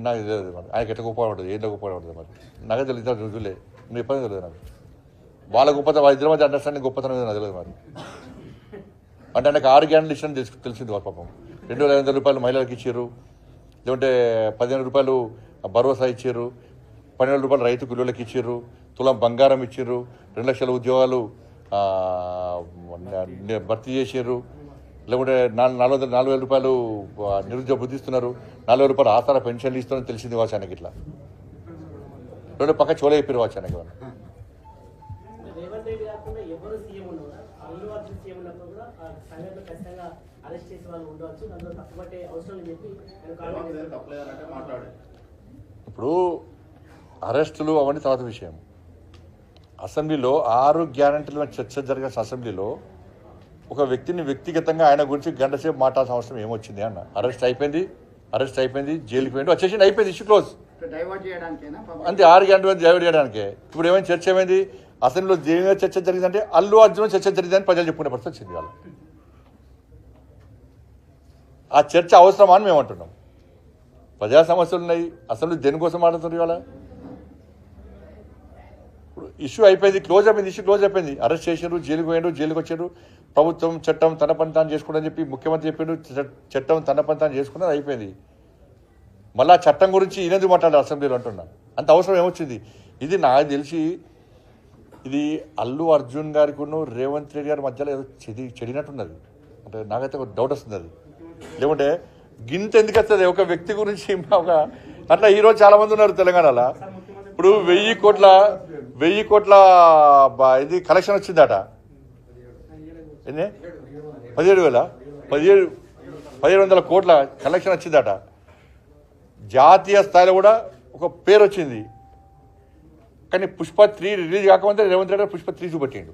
నాకు తెలియదు మరి ఆయనకి ఎట్లా గొప్పపడుతుంది ఏంటో గొప్పపడుతుంది మరి నాకు తెలియదు రుజువులే నువ్వు ఇబ్బంది తెలియదు నాకు వాళ్ళ గొప్పతనం వాళ్ళ ఇద్దరి మధ్య అండర్స్టాండింగ్ గొప్పతనం నాకు తెలియదు మరి అంటే నాకు 6 గ్యారెంటీలు ఇష్టం తెలిసింది వాళ్ళ పాపం 2,500 రూపాయలు మహిళలకు ఇచ్చారు లేకుంటే 15 రూపాయలు భరోసా ఇచ్చారు 12 రూపాయలు రైతు కూలీలకు ఇచ్చారు తులం బంగారం ఇచ్చారు 2 లక్షల ఉద్యోగాలు భర్తీ చేశారు లేకుంటే 4,000 రూపాయలు నిరుద్యోగ వృద్ధి ఇస్తున్నారు 4,000 రూపాయలు ఆసరా పెన్షన్లు ఇస్తున్నారని తెలిసింది వాచానికి ఇట్లా 2 పక్క చోలే చెప్పారు వాచానికి ఇప్పుడు అరెస్టులు అవన్నీ తర్వాత విషయం అసెంబ్లీలో 6 గ్యారెంటీల చర్చ జరిగిన అసెంబ్లీలో ఒక వ్యక్తిని వ్యక్తిగతంగా ఆయన గురించి గంట సేపు మాట్లాడాల్సిన అవసరం ఏమొచ్చింది అన్న అరెస్ట్ అయిపోయింది జైలుకి పోయింది వచ్చేసి అయిపోయింది ఇష్యూ క్లోజ్ అంతే 6 గంటల డైవర్ట్ చేయడానికే ఇప్పుడు ఏమైనా చర్చ ఏమైంది అసెంబ్లీలో దేని చర్చ జరిగిందంటే అల్లు అర్జున్ చర్చ జరిగిందని ప్రజలు చెప్పుకునే పరిస్థితి వచ్చింది వాళ్ళు ఆ చర్చ అవసరమా అని మేము అంటున్నాం ప్రజా సమస్యలు ఉన్నాయి అసెంబ్లీ దేనికోసం మాట్లాడుతున్నారు ఇవాళ ఇప్పుడు ఇష్యూ అయిపోయింది ఇష్యూ క్లోజ్ అయిపోయింది అరెస్ట్ చేసారు జైలుకి పోయారు జైలుకి వచ్చారు ప్రభుత్వం చట్టం తన పని తాను చేసుకుందని చెప్పి ముఖ్యమంత్రి చెప్పాడు చట్టం తన పని తాను చేసుకున్నది అయిపోయింది మళ్ళీ ఆ చట్టం గురించి ఈయనెందుకు మాట్లాడారు అసెంబ్లీలో అంటున్నాను అంత అవసరం ఏమొచ్చింది ఇది నాకు తెలిసి ఇది అల్లు అర్జున్ గారికి రేవంత్ రెడ్డి గారి మధ్యలో ఏదో చెడినట్టున్నది అంటే నాకైతే ఒక డౌట్ వస్తుంది అది లేకుంటే గింత ఎందుకు వస్తుంది ఒక వ్యక్తి గురించి అట్లా ఈరోజు చాలా మంది ఉన్నారు తెలంగాణలో ఇప్పుడు 1000 కోట్ల ఇది కలెక్షన్ వచ్చిందట ఎన్ని 17,000 కోట్ల కలెక్షన్ వచ్చిందట జాతీయ స్థాయిలో కూడా ఒక పేరు వచ్చింది కానీ పుష్ప 3 రిలీజ్ కాకముందే రేవంత్ రెడ్డి పుష్ప 3 చూపెట్టిండు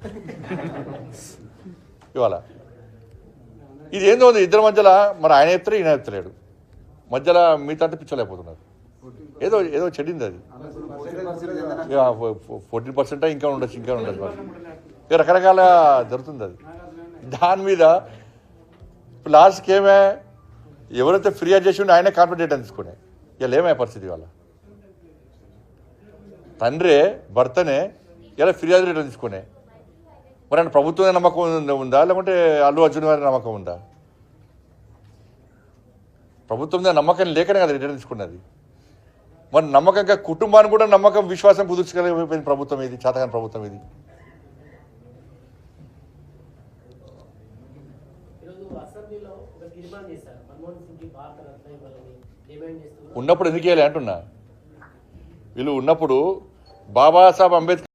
ఇవాళ ఇది ఏందో ఉంది ఇద్దరి మధ్యలో మరి ఆయన చెప్తారు ఈయన చెప్తలేడు మధ్యలో మిగతా అంతా పిచ్చలేకపోతున్నారు ఏదో చెడింది అది 14% ఇంకా ఉండొచ్చు మరి రకరకాల జరుగుతుంది అది దాని మీద లాస్ట్కి ఏమే ఎవరైతే ఫిర్యాదు చేసి ఉంటే ఆయనే కాన్ఫిడెంట్ తీసుకునే ఇలా ఏమయ్యే పరిస్థితి వాళ్ళ తండ్రే భర్తనే ఇలా ఫిర్యాదు రేట్ తీసుకునే మరి ఆయన ప్రభుత్వం నమ్మకం ఉందా లేకుంటే అల్లు అర్జున్ గారి నమ్మకం ఉందా ప్రభుత్వం నమ్మకం లేకనే కదా రిటర్న్ తీసుకున్నది మరి నమ్మకంగా కుటుంబాన్ని కూడా నమ్మకం విశ్వాసం కుదుర్చగలిగిపోయింది ప్రభుత్వం ఇది చేతకాని ప్రభుత్వం ఇది ఉన్నప్పుడు ఎందుకు వేయాలి అంటున్నా వీళ్ళు ఉన్నప్పుడు బాబాసాహెబ్ అంబేద్కర్